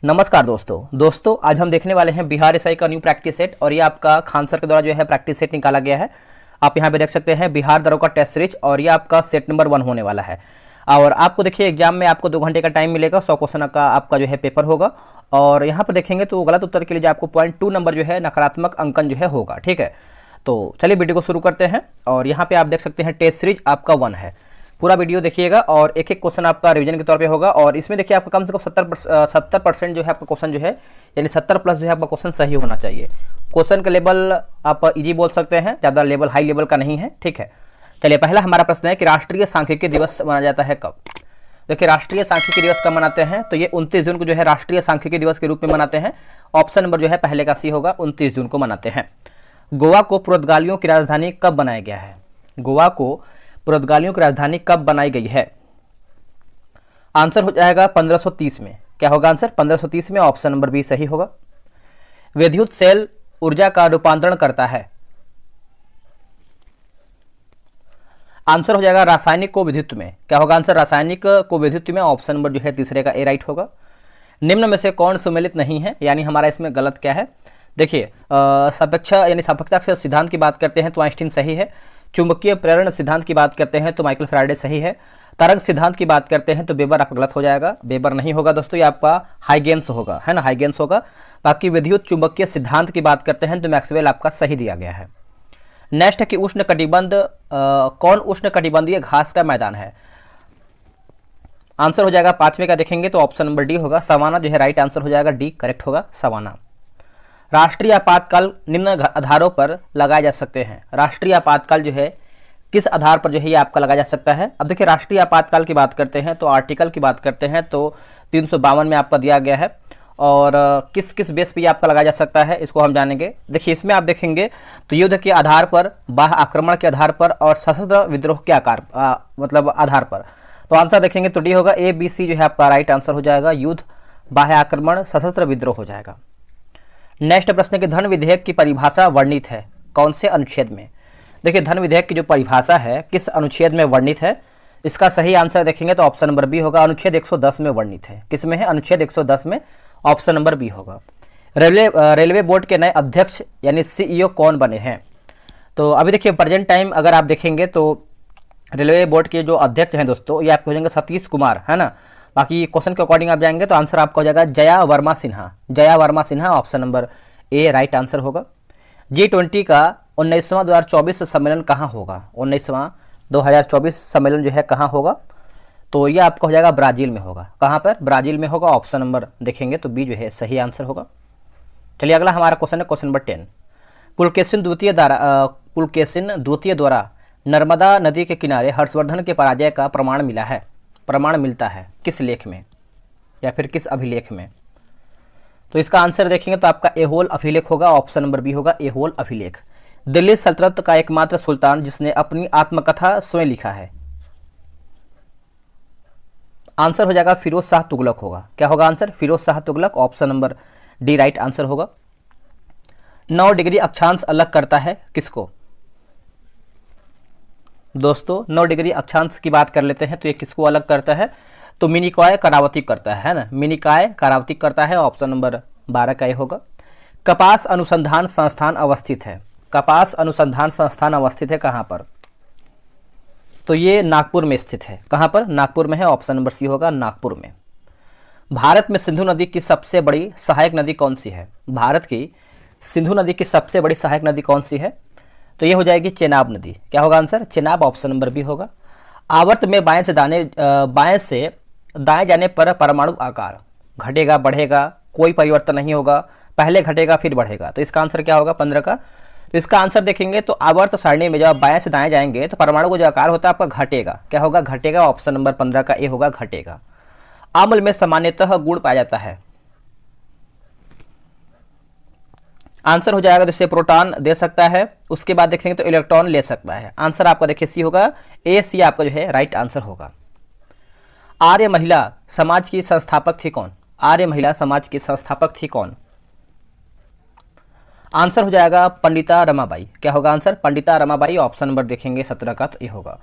नमस्कार दोस्तों आज हम देखने वाले हैं बिहार एसआई का न्यू प्रैक्टिस सेट और ये आपका खान सर के द्वारा जो है प्रैक्टिस सेट निकाला गया है। आप यहाँ पे देख सकते हैं बिहार दरोगा टेस्ट सीरीज और ये आपका सेट नंबर 1 होने वाला है। और आपको देखिए एग्जाम में आपको 2 घंटे का टाइम मिलेगा, 100 क्वेश्चन का आपका जो है पेपर होगा। और यहाँ पर देखेंगे तो गलत उत्तर के लिए जो आपको 0.2 नंबर जो है नकारात्मक अंकन जो है होगा। ठीक है, तो चलिए वीडियो को शुरू करते हैं। और यहाँ पे आप देख सकते हैं टेस्ट सीरीज आपका 1 है। पूरा वीडियो देखिएगा और एक एक क्वेश्चन आपका रिवीजन के तौर पे होगा। और इसमें देखिए आपका कम से कम 70% जो है आपका क्वेश्चन जो है यानी 70 प्लस जो है आपका क्वेश्चन सही होना चाहिए। क्वेश्चन का लेवल आप इजी बोल सकते हैं, ज़्यादा लेवल हाई लेवल का नहीं है। ठीक है, चलिए पहला हमारा प्रश्न है कि राष्ट्रीय सांख्यिकी दिवस मनाया जाता है कब। देखिए राष्ट्रीय सांख्यिकी दिवस कब मनाते हैं, तो ये 29 जून को जो है राष्ट्रीय सांख्यिकी दिवस के रूप में मनाते हैं। ऑप्शन नंबर जो है पहले का सी होगा, 29 जून को मनाते हैं। गोवा को पुर्तगालियों की राजधानी कब बनाया गया है। गोवा को पुर्तगालियों की राजधानी कब बनाई गई है। आंसर हो जाएगा 1530 में। क्या होगा आंसर 1530 में, ऑप्शन नंबर बी सही होगा। विद्युत सेल ऊर्जा का रूपांतरण करता है। आंसर हो जाएगा रासायनिक को विद्युत में। क्या होगा आंसर रासायनिक को विद्युत में, ऑप्शन नंबर जो है तीसरे का ए राइट होगा। निम्न में से कौन सुमेलित नहीं है, यानी हमारा इसमें गलत क्या है। देखिए सापेक्षा यानी सापेक्षता सिद्धांत की बात करते हैं तो आइंस्टीन सही है। चुंबकीय प्रेरण सिद्धांत की बात करते हैं तो माइकल फैराडे सही है। तरंग सिद्धांत की बात करते हैं तो वेबर आपका गलत हो जाएगा, वेबर नहीं होगा दोस्तों, ये आपका हाइगेंस होगा, है ना, हाइगेंस होगा। बाकी विद्युत चुंबकीय सिद्धांत की बात करते हैं तो मैक्सवेल आपका सही दिया गया है। नेक्स्ट है कि उष्ण कटिबंध कौन उष्ण कटिबंधीय घास का मैदान है। आंसर हो जाएगा 5वें का देखेंगे तो ऑप्शन नंबर डी होगा, सवाना जो है राइट आंसर हो जाएगा, डी करेक्ट होगा, सवाना। राष्ट्रीय आपातकाल निम्न आधारों पर लगाए जा सकते हैं। राष्ट्रीय आपातकाल जो है किस आधार पर जो है ये आपका लगाया जा सकता है। अब देखिए राष्ट्रीय आपातकाल की बात करते हैं तो आर्टिकल की बात करते हैं तो 352 में आपका दिया गया है। और किस किस बेस पे ये आपका लगाया जा सकता है इसको हम जानेंगे। देखिए इसमें आप देखेंगे तो युद्ध के आधार पर, बाह्य आक्रमण के आधार पर और सशस्त्र विद्रोह के मतलब आधार पर। तो आंसर देखेंगे तो डी होगा, ए बी सी जो है आपका राइट आंसर हो जाएगा, युद्ध, बाह्य आक्रमण, सशस्त्र विद्रोह हो जाएगा। नेक्स्ट प्रश्न है कि धन विधेयक की परिभाषा वर्णित है कौन से अनुच्छेद में। देखिए धन विधेयक की जो परिभाषा है किस अनुच्छेद में वर्णित है, इसका सही आंसर देखेंगे तो ऑप्शन नंबर बी होगा, अनुच्छेद 110 में वर्णित है। किस में है, अनुच्छेद 110 में, ऑप्शन नंबर बी होगा। रेलवे बोर्ड के नए अध्यक्ष यानी सीईओ कौन बने हैं। तो अभी देखिए प्रेजेंट टाइम अगर आप देखेंगे तो रेलवे बोर्ड के जो अध्यक्ष हैं दोस्तों ये आपके हो जाएंगे सतीश कुमार, है ना। बाकी क्वेश्चन के अकॉर्डिंग आप जाएंगे तो आंसर आपका हो जाएगा Jaya Verma Sinha, Jaya Verma Sinha, option number A right answer होगा। G20 का 19वां 2024 सम्मेलन कहाँ होगा। 19वां 2024 सम्मेलन जो है कहाँ होगा, तो ये आपका हो जाएगा ब्राज़ील में होगा। कहाँ पर, ब्राज़ील में होगा, ऑप्शन नंबर देखेंगे तो बी जो है सही आंसर होगा। चलिए अगला हमारा क्वेश्चन है क्वेश्चन नंबर 10। पुलकेशिन द्वितीय द्वारा नर्मदा नदी के किनारे हर्षवर्धन के पराजय का प्रमाण मिला है, प्रमाण मिलता है किस लेख में या फिर किस अभिलेख में। तो इसका आंसर देखेंगे तो आपका एहोल अभिलेख होगा, ऑप्शन नंबर बी होगा, एहोल अभिलेख। दिल्ली सल्तनत का एकमात्र सुल्तान जिसने अपनी आत्मकथा स्वयं लिखा है। आंसर हो जाएगा फिरोज शाह तुगलक होगा। क्या होगा answer, Firoz Shah Tughlaq, option number D right answer होगा। 9 डिग्री अक्षांश अलग करता है किसको। दोस्तों 9 डिग्री अक्षांश की बात कर लेते हैं तो ये किसको अलग करता है, तो मिनिकॉय करावतिक करता है ना, मिनिकॉय करावतिक करता है, ऑप्शन नंबर 12 का ये होगा। कपास अनुसंधान संस्थान अवस्थित है, कपास अनुसंधान संस्थान अवस्थित है कहाँ पर, तो ये नागपुर में स्थित है। कहाँ पर, नागपुर में है, ऑप्शन नंबर सी होगा, नागपुर में। भारत में सिंधु नदी की सबसे बड़ी सहायक नदी कौन सी है। भारत की सिंधु नदी की सबसे बड़ी सहायक नदी कौन सी है, तो ये हो जाएगी चेनाब नदी। क्या होगा answer, Chenab, option number B होगा। आवर्त में बाएं से दाएं जाने पर परमाणु आकार घटेगा बढ़ेगा, कोई परिवर्तन नहीं होगा, पहले घटेगा फिर बढ़ेगा। तो इसका आंसर क्या होगा 15 का। तो इसका आंसर देखेंगे तो आवर्त सारणी में जब आप बाएं से दाएं जाएंगे तो परमाणु का जो आकार होता है आपका घटेगा। क्या होगा, घटेगा, ऑप्शन नंबर 15 का ए होगा, घटेगा। अम्ल में सामान्यतः गुण पाया जाता है। आंसर हो जाएगा जैसे प्रोटॉन दे सकता है, उसके बाद देखेंगे तो इलेक्ट्रॉन ले सकता है। आंसर आपका देखिए सी होगा, ए सी आपका जो है राइट आंसर होगा। आर्य महिला समाज की संस्थापक थी कौन। आर्य महिला समाज की संस्थापक थी कौन। आंसर हो जाएगा पंडिता रमाबाई। क्या होगा answer, Pandita Ramabai, option number देखेंगे 17 का तो ये होगा।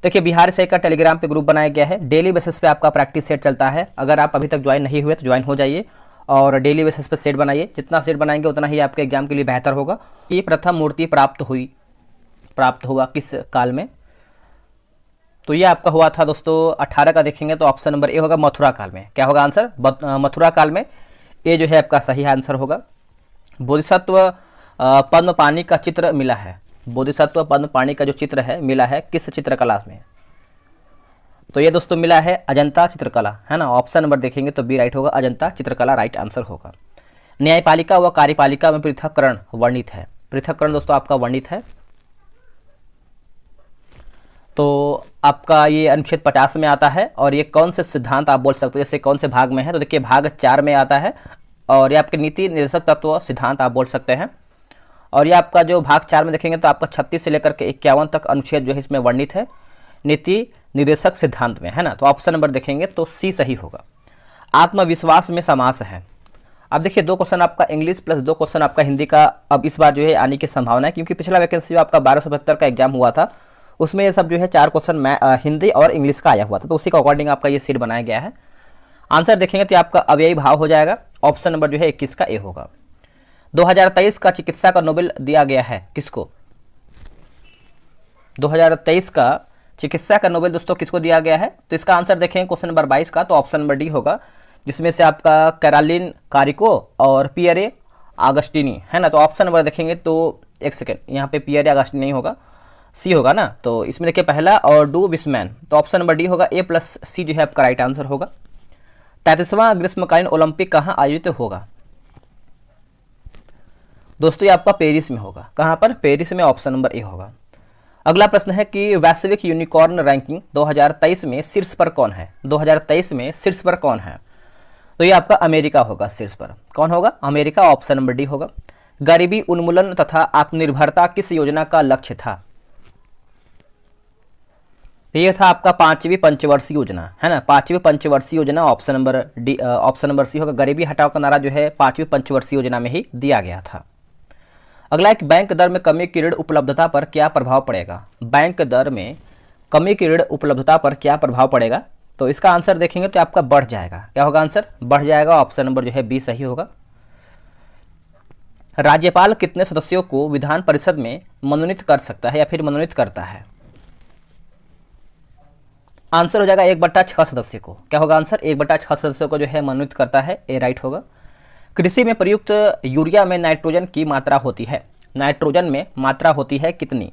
देखिए बिहार से का टेलीग्राम पे ग्रुप बनाया गया है, डेली बेसिस पे आपका प्रैक्टिस सेट चलता है। अगर आप अभी तक ज्वाइन नहीं हुए तो ज्वाइन हो जाइए और डेली बेसिस पे सेट बनाइए। जितना सेट बनाएंगे उतना ही आपके एग्जाम के लिए बेहतर होगा। ये प्रथम मूर्ति प्राप्त हुआ किस काल में? तो ये आपका हुआ था दोस्तों 18 का देखेंगे तो ऑप्शन नंबर ए होगा मथुरा काल में। क्या होगा आंसर? मथुरा काल में। ये जो है आपका सही आंसर होगा। बोधिसत्व पद्मपाणि का चित्र मिला है। बोधिसत्व पद्मपाणि का जो चित्र है मिला है किस चित्रकला में? तो ये दोस्तों मिला है अजंता चित्रकला, है ना। ऑप्शन नंबर देखेंगे तो बी राइट होगा, अजंता चित्रकला राइट आंसर होगा। न्यायपालिका व कार्यपालिका में पृथक्करण वर्णित है। पृथक्करण दोस्तों आपका वर्णित है। तो आपका ये अनुच्छेद 50 में आता है। और ये कौन से सिद्धांत आप बोल सकते हो, जैसे कौन से भाग में है? तो देखिए भाग 4 में आता है। और ये आपके नीति निर्देशक तत्व सिद्धांत आप बोल सकते हैं। और ये आपका जो भाग 4 में देखेंगे तो आपका 36 से लेकर के 51 तक अनुच्छेद जो है इसमें वर्णित है नीति निर्देशक सिद्धांत में, है ना। तो ऑप्शन नंबर देखेंगे तो सी सही होगा। आत्मविश्वास में समास है। अब देखिए 2 क्वेश्चन आपका इंग्लिश प्लस 2 क्वेश्चन आपका हिंदी का अब इस बार जो है आने की संभावना है, क्योंकि पिछला वैकेंसी जो आपका 1272 का एग्जाम हुआ था उसमें ये सब जो है 4 क्वेश्चन हिंदी और इंग्लिश का आया हुआ था। तो उसी के अकॉर्डिंग आपका ये सीट बनाया गया है। आंसर देखेंगे तो आपका अव्ययी भाव हो जाएगा। ऑप्शन नंबर जो है 21 का ए होगा। 2023 का चिकित्सा का नोबेल दिया गया है किसको? 2023 का चिकित्सा का नोबेल दोस्तों किसको दिया गया है? तो इसका आंसर देखें क्वेश्चन नंबर 22 का, तो ऑप्शन नंबर डी होगा, जिसमें से आपका कैरोलिन कारिको और पियरे आगस्टिनी, है ना। तो ऑप्शन नंबर देखेंगे तो एक सेकेंड, यहाँ पे पियरे आगस्टिनी नहीं होगा, सी होगा ना। तो इसमें देखिए पहला और डू विस्मैन, तो ऑप्शन नंबर डी होगा, ए प्लस सी जो है आपका राइट आंसर होगा। 33वां ग्रीष्मकालीन ओलंपिक कहाँ आयोजित होगा? दोस्तों ये आपका पेरिस में होगा। कहाँ पर? पेरिस में। ऑप्शन नंबर ए होगा। अगला प्रश्न है कि वैश्विक यूनिकॉर्न रैंकिंग 2023 में शीर्ष पर कौन है? 2023 में शीर्ष पर कौन है? तो ये आपका अमेरिका होगा शीर्ष पर। कौन होगा? अमेरिका। ऑप्शन नंबर डी होगा। गरीबी उन्मूलन तथा आत्मनिर्भरता किस योजना का लक्ष्य था? ये था आपका 5वीं पंचवर्षीय योजना, है ना। 5वीं पंचवर्षीय योजना option number D, option number C होगा। गरीबी हटाओ का नारा जो है 5वीं पंचवर्षीय योजना में ही दिया गया था। अगला एक बैंक दर में कमी की ऋण उपलब्धता पर क्या प्रभाव पड़ेगा? बैंक दर में कमी की ऋण उपलब्धता पर क्या प्रभाव पड़ेगा? तो इसका आंसर देखेंगे तो आपका बढ़ जाएगा। क्या होगा आंसर? बढ़ जाएगा। ऑप्शन नंबर जो है बी सही होगा। राज्यपाल कितने सदस्यों को विधान परिषद में मनोनीत कर सकता है या फिर मनोनीत करता है? आंसर हो जाएगा 1/6 सदस्य को। क्या होगा आंसर? 1/6 सदस्यों को जो है मनोनीत करता है, ए राइट होगा। कृषि में प्रयुक्त यूरिया में नाइट्रोजन की मात्रा होती है, नाइट्रोजन में मात्रा होती है कितनी?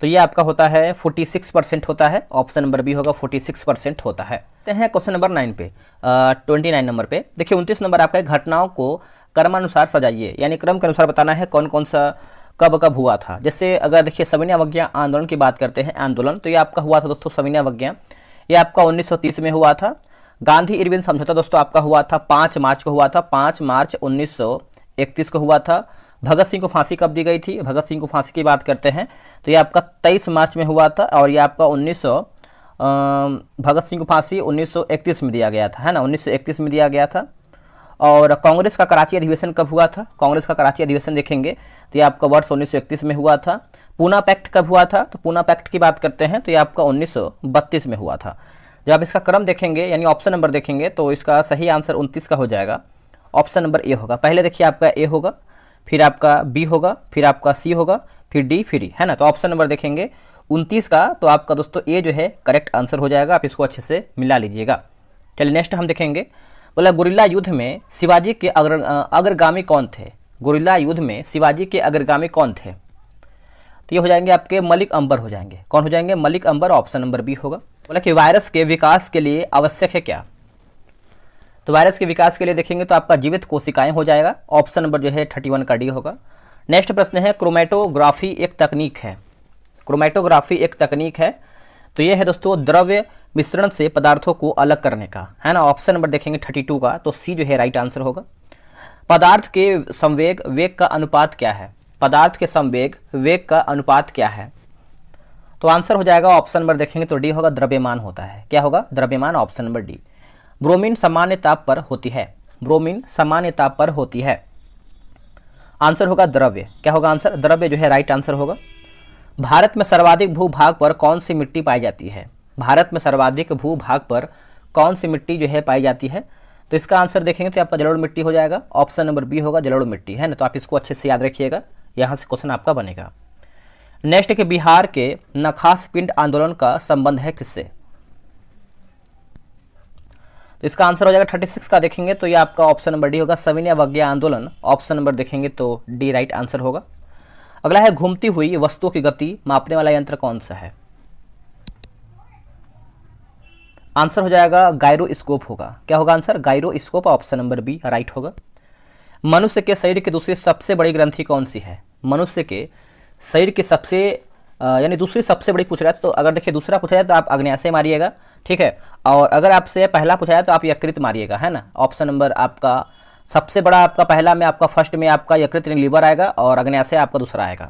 तो ये आपका होता है 46% होता है। ऑप्शन नंबर बी होगा, 46% होता है। क्वेश्चन नंबर 9 पे 29 नंबर पे देखिए 29 नंबर आपका घटनाओं को क्रमानुसार सजाइए, यानी क्रम के अनुसार बताना है कौन कौन सा कब कब हुआ था। जैसे अगर देखिए सविनय अवज्ञा आंदोलन की बात करते हैं, आंदोलन, तो ये आपका हुआ था दोस्तों सविनय अवज्ञा, ये आपका 1930 में हुआ था। गांधी इरविन समझौता दोस्तों आपका हुआ था 5 मार्च को हुआ था, 5 मार्च 1931 को हुआ था। भगत सिंह को फांसी कब दी गई थी? भगत सिंह को फांसी की बात करते हैं तो ये आपका 23 मार्च में हुआ था। और ये आपका भगत सिंह को फांसी 1931 में दिया गया था, है ना, 1931 में दिया गया था। और कांग्रेस का कराची अधिवेशन कब हुआ था? कांग्रेस का कराची अधिवेशन देखेंगे तो ये आपका वर्ष 1931 में हुआ था। पूना पैक्ट कब हुआ था? तो पूना पैक्ट की बात करते हैं तो ये आपका 1932 में हुआ था। जब आप इसका क्रम देखेंगे यानी ऑप्शन नंबर देखेंगे तो इसका सही आंसर 29 का हो जाएगा। ऑप्शन नंबर ए होगा। पहले देखिए आपका ए होगा, फिर आपका बी होगा, फिर आपका सी होगा, फिर डी, फिर ई, है ना। तो ऑप्शन नंबर देखेंगे 29 का, तो आपका दोस्तों ए जो है करेक्ट आंसर हो जाएगा। आप इसको अच्छे से मिला लीजिएगा। चलिए नेक्स्ट हम देखेंगे, बोला गुरिल्ला युद्ध में शिवाजी के अग्रगामी कौन थे? गुरिल्ला युद्ध में शिवाजी के अग्रगामी कौन थे? तो ये हो जाएंगे आपके मलिक अंबर हो जाएंगे। कौन हो जाएंगे? मलिक अंबर। ऑप्शन नंबर बी होगा। बोला कि वायरस के विकास के लिए आवश्यक है क्या? तो वायरस के विकास के लिए देखेंगे तो आपका जीवित कोशिकाएं हो जाएगा। ऑप्शन नंबर जो है 31 का डी होगा। नेक्स्ट प्रश्न है क्रोमेटोग्राफी एक तकनीक है। क्रोमेटोग्राफी एक तकनीक है तो ये है दोस्तों द्रव्य मिश्रण से पदार्थों को अलग करने का, है ना। ऑप्शन नंबर देखेंगे 32 का, तो सी जो है राइट आंसर होगा। पदार्थ के संवेग वेग का अनुपात क्या है? पदार्थ के संवेग वेग का अनुपात क्या है? तो आंसर हो जाएगा ऑप्शन नंबर देखेंगे तो डी होगा, द्रव्यमान होता है। क्या होगा? द्रव्यमान। Option number D. ब्रोमीन सामान्य ताप पर होती है। ब्रोमीन सामान्य ताप पर होती है। आंसर होगा द्रव्य। क्या होगा आंसर? द्रव्य जो है राइट आंसर होगा। भारत में सर्वाधिक भूभाग पर कौन सी मिट्टी पाई जाती है? भारत में सर्वाधिक भूभाग पर कौन सी मिट्टी जो है पाई जाती है? तो इसका आंसर देखेंगे तो आपका जलोढ़ मिट्टी हो जाएगा, ऑप्शन नंबर बी होगा जलोढ़ मिट्टी, है ना। तो आप इसको अच्छे से याद रखिएगा, यहाँ से क्वेश्चन आपका बनेगा। नेक्स्ट के बिहार के नखास पिंड आंदोलन का संबंध है किससे? तो इसका आंसर हो जाएगा 36 का देखेंगे तो ये आपका ऑप्शन नंबर डी होगा, सविनय अवज्ञा आंदोलन, ऑप्शन नंबर देखेंगे तो डी राइट आंसर होगा। अगला है घूमती हुई वस्तुओं की गति मापने वाला यंत्र कौन सा है? आंसर हो जाएगा गायरोस्कोप होगा। क्या होगा answer? Gyroscope, option number B right होगा। मनुष्य के शरीर की दूसरी सबसे बड़ी ग्रंथि कौन सी है? मनुष्य के शरीर की सबसे यानी दूसरी सबसे बड़ी पूछ रहा है, तो अगर देखिए दूसरा पूछा जाए तो आप अग्न्याशय मारिएगा, ठीक है। और अगर आपसे पहला पूछा जाए तो आप यकृत मारिएगा, है ना। ऑप्शन नंबर आपका सबसे बड़ा आपका पहला में आपका फर्स्ट में आपका यकृत यानी लीवर आएगा और अग्न्याशय आपका दूसरा आएगा।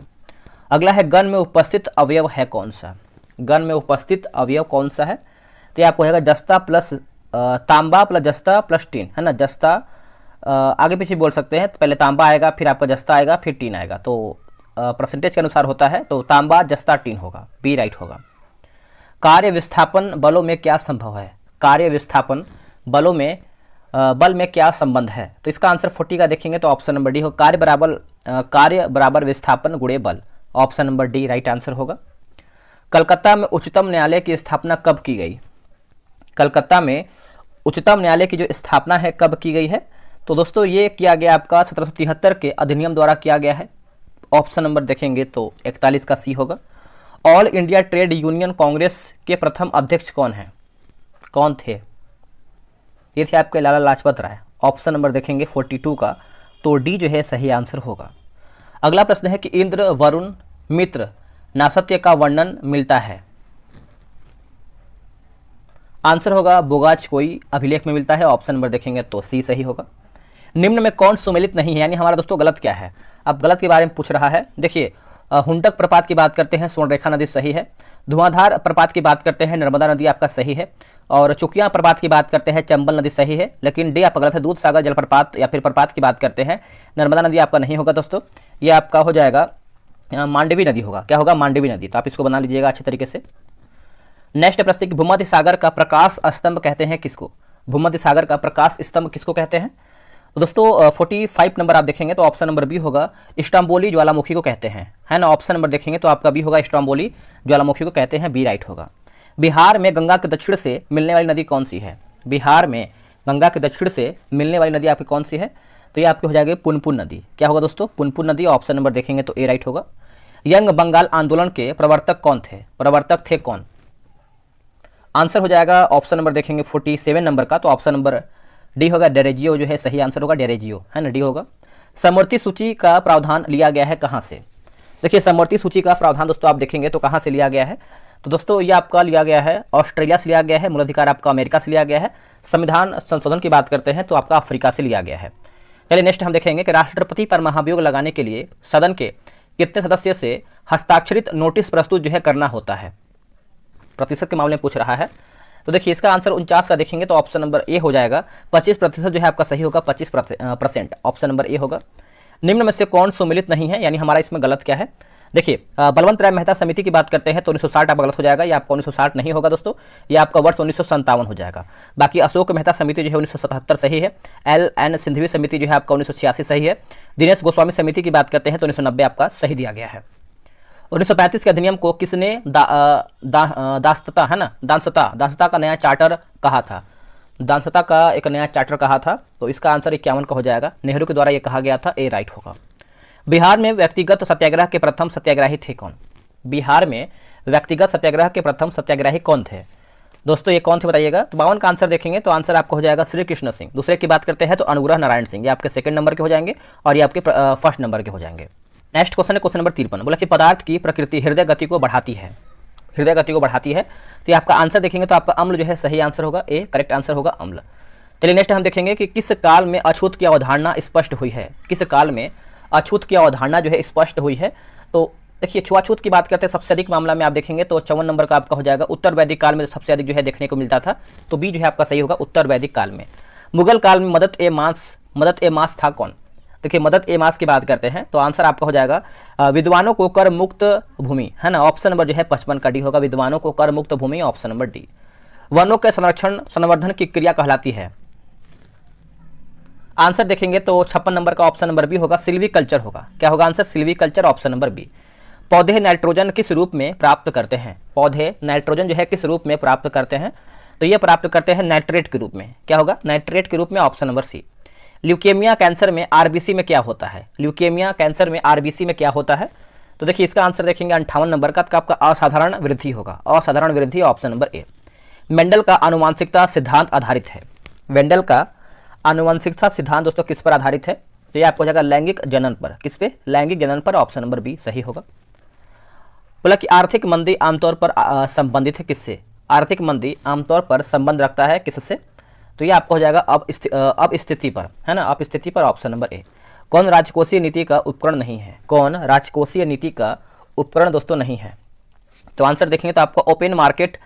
अगला है गण में उपस्थित अवयव है कौन सा? गण में उपस्थित अवयव कौन सा है? तो ये आपको होगा जस्ता प्लस तांबा प्लस जस्ता प्लस टीन, है ना। जस्ता आगे पीछे बोल सकते हैं, तो पहले तांबा आएगा फिर आपका जस्ता आएगा फिर टीन आएगा, तो परसेंटेज के अनुसार होता है, तो तांबा जस्ता टीन होगा, बी राइट होगा। कार्य विस्थापन बलों में क्या संभव है? कार्य विस्थापन बलों में बल में क्या संबंध है? तो इसका आंसर 40 का देखेंगे तो ऑप्शन नंबर डी हो, कार्य बराबर विस्थापन गुणे बल, option number D right answer होगा। कलकत्ता में उच्चतम न्यायालय की स्थापना कब की गई? कलकत्ता में उच्चतम न्यायालय की जो स्थापना है कब की गई है? तो दोस्तों ये किया गया आपका 1773 के अधिनियम द्वारा किया गया है, ऑप्शन नंबर देखेंगे तो 41 का सी होगा। All India trade union Congress के प्रथम अध्यक्ष कौन है? कौन थे? ये थे आपके लाला लाजपत राय, ऑप्शन नंबर देखेंगे 42 का, तो डी जो है सही आंसर होगा। अगला प्रश्न है कि इंद्र वरुण मित्र नासत्य का वर्णन मिलता है। आंसर होगा बोगाच कोई अभिलेख में मिलता है, ऑप्शन नंबर देखेंगे तो सी सही होगा। निम्न में कौन सुमेलित नहीं है, यानी हमारा दोस्तों गलत क्या है? अब गलत के बारे में पूछ रहा है। देखिए हुंडक प्रपात की बात करते हैं, स्वर्णरेखा नदी सही है। धुआंधार प्रपात की बात करते हैं, नर्मदा नदी आपका सही है। और चुकिया प्रपात की बात करते हैं, चंबल नदी सही है। लेकिन डी आपका गलत है, दूध सागर जलप्रपात या फिर प्रपात की बात करते हैं, नर्मदा नदी आपका नहीं होगा दोस्तों, ये आपका हो जाएगा मांडवी नदी होगा। क्या होगा? मांडवी नदी, तो आप इसको बना लीजिएगा अच्छे तरीके से। नेक्स्ट प्रश्न, भूमध्य सागर का प्रकाश स्तंभ कहते हैं किसको? भूमध्य सागर का प्रकाश स्तंभ किसको कहते हैं? तो दोस्तों 45 नंबर आप देखेंगे तो ऑप्शन नंबर बी होगा, स्ट्रोम्बोली ज्वालामुखी को कहते हैं, है ना। ऑप्शन नंबर देखेंगे तो आपका बी होगा, स्ट्रोम्बोली ज्वालामुखी को कहते हैं, बी राइट होगा। बिहार में गंगा के दक्षिण से मिलने वाली नदी कौन सी है? बिहार में गंगा के दक्षिण से मिलने वाली नदी आपकी कौन सी है? तो ये आपकी हो जाएगी पुनपुन नदी। क्या होगा दोस्तों? पुनपुन नदी, ऑप्शन नंबर देखेंगे तो ए राइट होगा। यंग बंगाल आंदोलन के प्रवर्तक कौन थे? प्रवर्तक थे कौन? आंसर हो जाएगा ऑप्शन नंबर देखेंगे 47 नंबर का, तो ऑप्शन नंबर डी होगा, डेरेजियो जो है सही आंसर होगा, डेरेजियो, है ना, डी होगा। समवर्ती सूची का प्रावधान लिया गया है कहाँ से? देखिए समवर्ती सूची का प्रावधान दोस्तों आप देखेंगे तो कहाँ से लिया गया है? तो दोस्तों ये आपका लिया गया है ऑस्ट्रेलिया से लिया गया है, मूल अधिकार आपका अमेरिका से लिया गया है, संविधान संशोधन की बात करते हैं तो आपका अफ्रीका से लिया गया है। चलिए नेक्स्ट हम देखेंगे कि राष्ट्रपति पर महाभियोग लगाने के लिए सदन के कितने सदस्य से हस्ताक्षरित नोटिस प्रस्तुत जो है करना होता है? प्रतिशत के मामले में पूछ रहा है। तो देखिए इसका आंसर 49 का देखेंगे तो ऑप्शन नंबर ए हो जाएगा, 25% जो है आपका सही होगा, 25%, ऑप्शन नंबर ए होगा। निम्न में से कौन सुमेलित नहीं है, यानी हमारा इसमें गलत क्या है? देखिए बलवंत राय मेहता समिति की बात करते हैं तो 1960 आपका गलत हो जाएगा, ये आपका 1960 नहीं होगा दोस्तों, ये आपका वर्ष 1957 हो जाएगा। बाकी अशोक मेहता समिति जो है 1977 सही है। एल.एन. सिंघवी समिति जो है आपका 1986 सही है। दिनेश गोस्वामी समिति की बात करते हैं तो 1990 आपका सही दिया गया है। 1935 के अधिनियम को किसने दांसता का नया चार्टर कहा था? दांसता का एक नया चार्टर कहा था, तो इसका आंसर 51 का हो जाएगा, नेहरू के द्वारा ये कहा गया था, ए राइट होगा। बिहार में व्यक्तिगत सत्याग्रह के प्रथम सत्याग्रही थे कौन? बिहार में व्यक्तिगत सत्याग्रह के प्रथम सत्याग्रही कौन थे दोस्तों? ये कौन थे बताइएगा? तो 52 का आंसर देखेंगे तो आंसर आपको हो जाएगा श्री कृष्ण सिंह। दूसरे की बात करते हैं तो अनुग्रह नारायण सिंह, ये आपके सेकंड नंबर के हो जाएंगे और ये आपके फर्स्ट नंबर के हो जाएंगे। नेक्स्ट क्वेश्चन है क्वेश्चन नंबर 53, बोला कि पदार्थ की प्रकृति हृदय गति को बढ़ाती है, हृदय गति को बढ़ाती है, तो ये आपका आंसर देखेंगे तो आपका अम्ल जो है सही आंसर होगा, ए करेक्ट आंसर होगा अम्ल। चलिए नेक्स्ट हम देखेंगे कि किस काल में अछूत की अवधारणा स्पष्ट हुई है? किस काल में अछूत की अवधारणा जो है स्पष्ट हुई है? तो देखिए छुआछूत की बात करते हैं सबसे अधिक मामला में आप देखेंगे तो 54 नंबर का आपका हो जाएगा, उत्तर वैदिक काल में सबसे अधिक जो है देखने को मिलता था, तो बी जो है आपका सही होगा, उत्तर वैदिक काल में। मुगल काल में मदद ए मास था कौन? देखिए मदद ए मास की बात करते हैं तो आंसर आपका हो जाएगा विद्वानों को कर मुक्त भूमि, है ना, ऑप्शन नंबर जो है 55 का डी होगा, विद्वानों को कर मुक्त भूमि, ऑप्शन नंबर डी। वनों के संरक्षण संवर्धन की क्रिया कहलाती है? आंसर देखेंगे तो 56 नंबर का ऑप्शन नंबर बी होगा, सिल्वीकल्चर होगा। क्या होगा answer? Silviculture, option number B. पौधे नाइट्रोजन किस रूप में प्राप्त करते हैं? पौधे नाइट्रोजन जो है किस रूप में प्राप्त करते हैं? तो ये प्राप्त करते हैं नाइट्रेट के रूप में। क्या होगा? नाइट्रेट के रूप में, option number C. Leukaemia cancer में आरबीसी में क्या होता है? ल्यूकेमिया कैंसर में आरबीसी में क्या होता है? तो देखिए इसका आंसर देखेंगे 58 नंबर का, तो आपका असाधारण वृद्धि होगा, असाधारण वृद्धि, ऑप्शन नंबर ए। मेंडल का आनुवंशिकता सिद्धांत आधारित है। मेंडल का आनुवंशिकता सिद्धांत दोस्तों किस पर आधारित है? तो ये आपको हो जाएगा लैंगिक जनन पर। किस पे? लैंगिक जनन पर, ऑप्शन नंबर बी सही होगा। बोला कि आर्थिक मंदी आमतौर पर संबंधित है किससे? आर्थिक मंदी आमतौर पर संबंध रखता है किससे? तो ये आपको हो जाएगा अब स्थिति पर, है ना, अब स्थिति पर, ऑप्शन नंबर ए। कौन राजकोषीय नीति का उपकरण नहीं है? कौन राजकोषीय नीति का उपकरण दोस्तों नहीं है? तो आंसर देखेंगे तो आपको ओपन मार्केट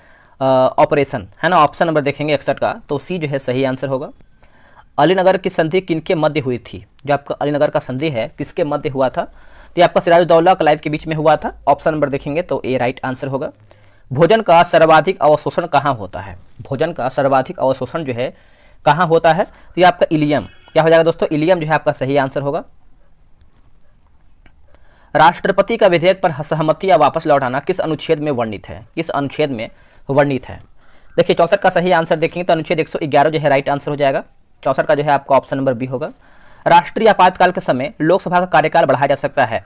ऑपरेशन, है ना, ऑप्शन नंबर देखेंगे 61 का, तो सी जो है सही आंसर होगा। अलीनगर की संधि किनके मध्य हुई थी? जो आपका अलीनगर का संधि है किसके मध्य हुआ था? तो ये आपका सिराजुद्दौला क्लाइव के बीच में हुआ था, ऑप्शन नंबर देखेंगे तो ए राइट आंसर होगा। भोजन का सर्वाधिक अवशोषण कहाँ होता है? भोजन का सर्वाधिक अवशोषण जो है कहाँ होता है? तो ये आपका इलियम, क्या हो जाएगा दोस्तों? इलियम जो है आपका सही आंसर होगा। राष्ट्रपति का विधेयक पर सहमति या वापस लौटाना किस अनुच्छेद में वर्णित है? किस अनुच्छेद में वर्णित है? देखिए 64 का सही आंसर देखेंगे तो अनुच्छेद 111 जो है राइट आंसर हो जाएगा। 64 का जो है आपका ऑप्शन नंबर बी होगा। राष्ट्रीय आपातकाल के समय लोकसभा का कार्यकाल बढ़ाया जा सकता है।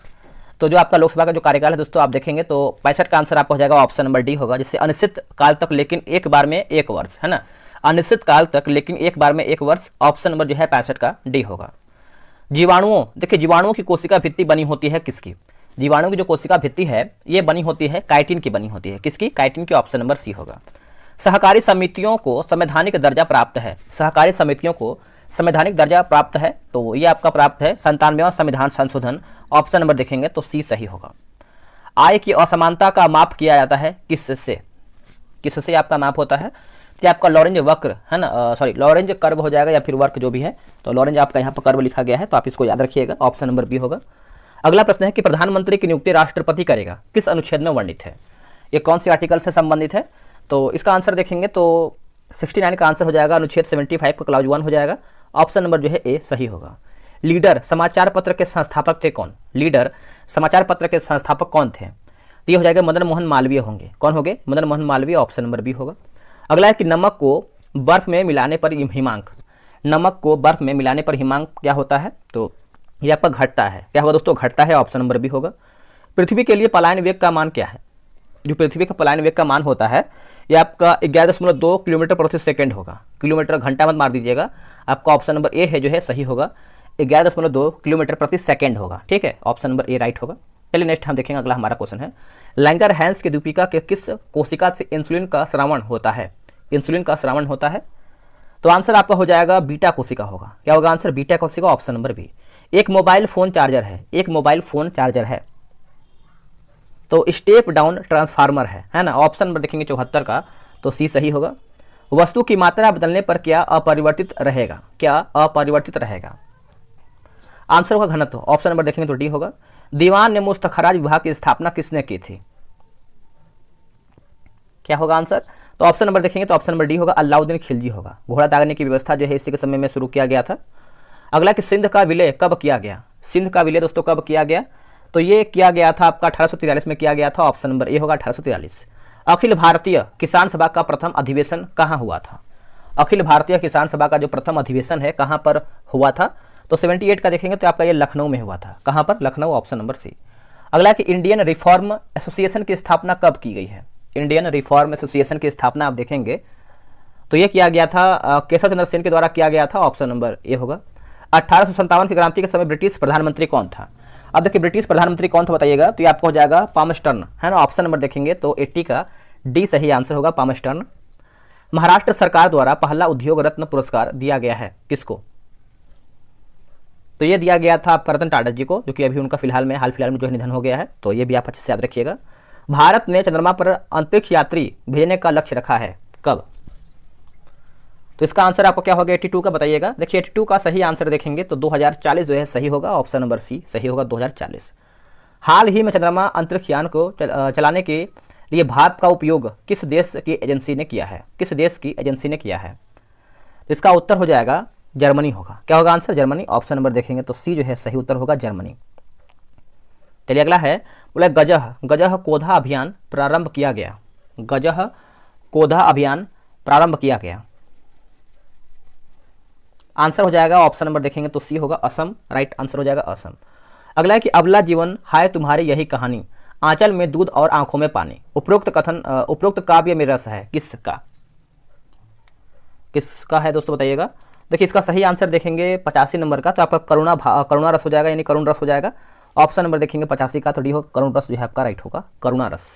तो जो आपका लोकसभा का जो कार्यकाल है दोस्तों आप देखेंगे तो 65 का आंसर आपको हो जाएगा ऑप्शन नंबर डी होगा, जिससे अनिश्चित काल तक लेकिन एक बार में 1 वर्ष, है ना, अनिश्चित काल तक लेकिन एक बार में 1 वर्ष, ऑप्शन नंबर जो है 65 का डी होगा। जीवाणुओं, देखिए जीवाणुओं की कोशिका भित्ति बनी होती है किसकी? जीवाणु की जो कोशिका भित्ति है ये बनी होती है काइटिन की बनी होती है। किसकी? काइटिन की, ऑप्शन नंबर सी होगा। सहकारी समितियों को संवैधानिक दर्जा प्राप्त है। सहकारी समितियों को संवैधानिक दर्जा प्राप्त है, तो ये आपका प्राप्त है 97वां संविधान संशोधन, ऑप्शन नंबर देखेंगे तो सी सही होगा। आय की असमानता का माप किया जाता है किससे? किससे आपका माप होता है? तो आपका लॉरेंज वक्र, है ना, सॉरी लॉरेंज कर्व हो जाएगा या फिर वर्क जो भी है, तो लॉरेंज आपका यहाँ पर कर्व लिखा गया है, तो आप इसको याद रखिएगा, ऑप्शन नंबर बी होगा। अगला प्रश्न है कि प्रधानमंत्री की नियुक्ति राष्ट्रपति करेगा, किस अनुच्छेद में वर्णित है? ये कौन सी आर्टिकल से संबंधित है? तो इसका आंसर देखेंगे तो 69 का आंसर हो जाएगा, अनुच्छेद 75 का क्लॉज 1 हो जाएगा, ऑप्शन नंबर जो है ए सही होगा। लीडर समाचार पत्र के संस्थापक थे कौन? लीडर समाचार पत्र के संस्थापक कौन थे? तो ये हो जाएगा मदन मोहन मालवीय होंगे। कौन होंगे? Madan Mohan Malviya, option number B होगा। अगला है कि नमक को बर्फ में मिलाने पर हिमांक, नमक को बर्फ में मिलाने पर हिमांक क्या होता है? तो ये आपका घटता है। क्या होगा दोस्तों? घटता है, ऑप्शन नंबर बी होगा। पृथ्वी के लिए पलायन वेग का मान क्या है? जो पृथ्वी का पलायन वेग का मान होता है ये आपका 11.2 किलोमीटर प्रति सेकंड होगा। किलोमीटर घंटा मत मार दीजिएगा, आपका ऑप्शन नंबर ए है जो है सही होगा, 11.2 किलोमीटर प्रति सेकंड होगा। ठीक है, ऑप्शन नंबर ए राइट होगा। चलिए नेक्स्ट हम देखेंगे, अगला हमारा क्वेश्चन है लैंगर हैंस की दीपिका के किस कोशिका से इंसुलिन का स्रावण होता है? इंसुलिन का स्रावण होता है, तो आंसर आपका हो जाएगा बीटा कोशिका होगा। क्या होगा आंसर? बीटा कोशिका, ऑप्शन नंबर बी। एक मोबाइल फोन चार्जर है, एक मोबाइल फोन चार्जर है तो स्टेप डाउन ट्रांसफार्मर है ना, ऑप्शन नंबर देखेंगे 74 का, तो सी सही होगा। वस्तु की मात्रा बदलने पर क्या अपरिवर्तित रहेगा? क्या अपरिवर्तित रहेगा? आंसर होगा घनत्व, ऑप्शन नंबर देखेंगे तो डी होगा। दीवान ने मुस्तखराज विभाग की स्थापना किसने की थी? क्या होगा आंसर? तो ऑप्शन नंबर देखेंगे तो ऑप्शन नंबर डी होगा, अलाउद्दीन खिलजी होगा। घोड़ा दागने की व्यवस्था जो है इसी के समय में शुरू किया गया था। अगला कि सिंध का विलय कब किया गया? सिंध का विलय दोस्तों कब किया गया? तो ये किया गया था आपका 1843 में किया गया था, ऑप्शन नंबर ए होगा 1843। अखिल भारतीय किसान सभा का प्रथम अधिवेशन कहाँ हुआ था? अखिल भारतीय किसान सभा का जो प्रथम अधिवेशन है कहाँ पर हुआ था? तो 78 का देखेंगे तो आपका ये लखनऊ में हुआ था। कहाँ पर? Lucknow, option number C. अगला कि इंडियन रिफॉर्म एसोसिएशन की स्थापना कब की गई है? इंडियन रिफॉर्म एसोसिएशन की स्थापना आप देखेंगे तो ये किया गया था केशव चंद्र सेन के द्वारा किया गया था, ऑप्शन नंबर ए होगा। 1857 की क्रांति के समय ब्रिटिश प्रधानमंत्री कौन था? अब देखिए ब्रिटिश प्रधानमंत्री कौन था बताइएगा, तो ये आपको हो जाएगा पामस्टर्न, है ना, ऑप्शन नंबर देखेंगे तो 80 का डी सही आंसर होगा, पामस्टर्न। महाराष्ट्र सरकार द्वारा पहला उद्योग रत्न पुरस्कार दिया गया है किसको? तो ये दिया गया था आपका रतन टाटा जी को, जो कि अभी उनका हाल फिलहाल में जो निधन हो गया है, तो ये भी आप अच्छे से याद रखिएगा। भारत ने चंद्रमा पर अंतरिक्ष यात्री भेजने का लक्ष्य रखा है कब? तो इसका आंसर आपको क्या होगा 82 का बताइएगा। देखिए 82 का सही आंसर देखेंगे तो 2040 जो है सही होगा, ऑप्शन नंबर सी सही होगा, 2040। हाल ही में चंद्रमा अंतरिक्ष यान को चलाने के लिए भारत का उपयोग किस देश की एजेंसी ने किया है? किस देश की एजेंसी ने किया है? तो इसका उत्तर हो जाएगा जर्मनी होगा। क्या होगा आंसर? जर्मनी। ऑप्शन नंबर देखेंगे तो सी जो है सही उत्तर होगा, जर्मनी। चलिए अगला है, बोला गजह गजह कोधा अभियान प्रारंभ किया गया। गजह कोधा अभियान प्रारंभ किया गया। आंसर हो जाएगा ऑप्शन नंबर देखेंगे तो सी होगा, असम। राइट आंसर हो जाएगा असम। अगला है कि अबला जीवन हाय तुम्हारी यही कहानी, आंचल में दूध और आंखों में पानी। उपरोक्त काव्य में रस है किसका? किसका है दोस्तों बताइएगा। देखिए इसका सही आंसर देखेंगे 85 नंबर का, तो आपका करुणा रस हो जाएगा, यानी करुण रस हो जाएगा। ऑप्शन नंबर देखेंगे 85 का, तो डी हो करुण रस जो है आपका राइट होगा, करुणा रस।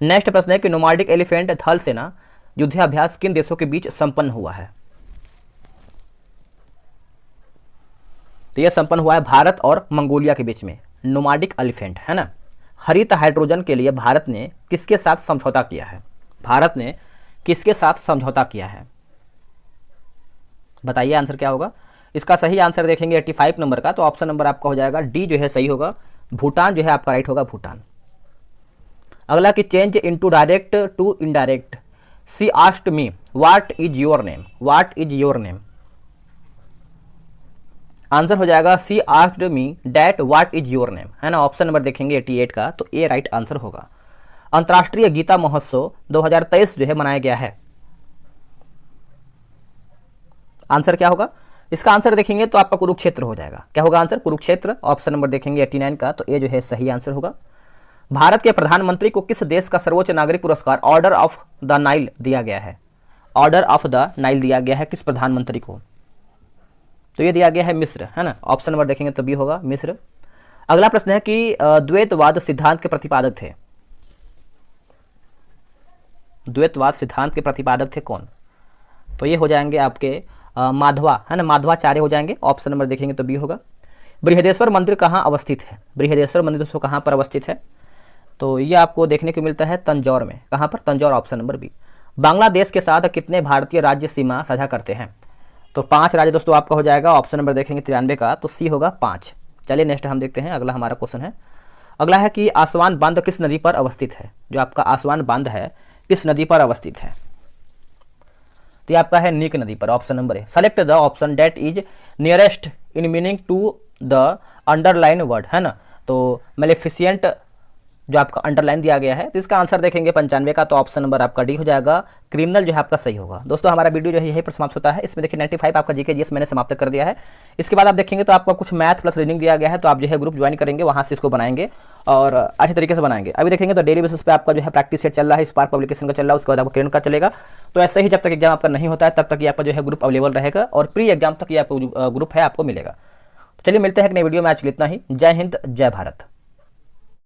नेक्स्ट प्रश्न है कि नोमाडिक एलिफेंट थल सेना युद्धाभ्यास किन देशों के बीच संपन्न हुआ है? तो यह संपन्न हुआ है भारत और मंगोलिया के बीच में, नोमाडिक एलिफेंट है ना। हरित हाइड्रोजन के लिए भारत ने किसके साथ समझौता किया है? भारत ने किसके साथ समझौता किया है? बताइए आंसर क्या होगा। इसका सही आंसर देखेंगे 85 नंबर का, तो ऑप्शन नंबर आपका हो जाएगा डी जो है सही होगा, भूटान जो है आपका राइट होगा, भूटान। अगला कि change into direct to indirect, C asked me what is your name. What is your name? Answer हो जाएगा C asked me that what is your name, है ना। ऑप्शन नंबर देखेंगे 88 का, तो ए राइट आंसर होगा। अंतर्राष्ट्रीय गीता महोत्सव 2023 जो है मनाया गया है। आंसर क्या होगा? इसका आंसर देखेंगे तो आपका कुरुक्षेत्र हो जाएगा। क्या होगा आंसर? कुरुक्षेत्र। ऑप्शन नंबर देखेंगे 89 का, तो ए जो है सही आंसर होगा। भारत के प्रधानमंत्री को किस देश का सर्वोच्च नागरिक पुरस्कार ऑर्डर ऑफ द नाइल दिया गया है? ऑर्डर ऑफ द नाइल दिया गया है किस प्रधानमंत्री को? तो ये दिया गया है मिस्र, है ना। ऑप्शन नंबर देखेंगे तो बी होगा, मिस्र। अगला प्रश्न है कि द्वैतवाद सिद्धांत के प्रतिपादक थे। द्वैतवाद सिद्धांत के प्रतिपादक थे कौन? तो ये हो जाएंगे आपके माधवा, है ना, माधवाचार्य हो जाएंगे। ऑप्शन नंबर देखेंगे तो बी होगा। बृहदेश्वर मंदिर कहाँ अवस्थित है? बृहदेश्वर मंदिर दोस्तों कहाँ पर अवस्थित है? तो ये आपको देखने को मिलता है तंजौर में। कहाँ पर? Tanjore. Option number B. Bangladesh के साथ कितने भारतीय राज्य सीमा साझा करते हैं? तो 5 राज्य दोस्तों आपका हो जाएगा। ऑप्शन नंबर देखेंगे 93 का, तो सी होगा 5। चलिए नेक्स्ट हम देखते हैं, अगला हमारा क्वेश्चन है। अगला है कि आसवान बांध किस नदी पर अवस्थित है? जो आपका आसवान बांध है किस नदी पर अवस्थित है? तो ये आपका है नीक नदी पर। ऑप्शन नंबर है। Select the option that is nearest in meaning to the underline word, है ना। तो मेलेफिशिएंट जो आपका अंडरलाइन दिया गया है, तो इसका आंसर देखेंगे 95 का, तो ऑप्शन नंबर आपका डी हो जाएगा, क्रिमिनल जो है आपका सही होगा। दोस्तों हमारा वीडियो जो है यहीं पर समाप्त होता है। इसमें देखिए 95 आपका जीके जीएस मैंने समाप्त कर दिया है। इसके बाद आप देखेंगे तो आपका कुछ मैथ प्लस रीडिंग दिया गया है, तो आप जो है ग्रुप ज्वाइन करेंगे, वहाँ से इसको बनाएंगे और अच्छे तरीके से बनाएंगे। अभी देखेंगे तो डेली बेसिस पे आपका जो है प्रैक्टिस सेट चल रहा है, स्पार्क पब्लिकेशन का चल रहा है, उसके बाद आपको किरण का चलेगा। तो ऐसे ही जब तक एग्जाम आपका नहीं होता है तब तक ये आपका जो है ग्रुप अवेलेबल रहेगा और प्री एग्जाम तक ये आपको ग्रुप है आपको मिलेगा। तो चलिए मिलते हैं एक नई वीडियो में, आज इतना ही। जय हिंद, जय भारत।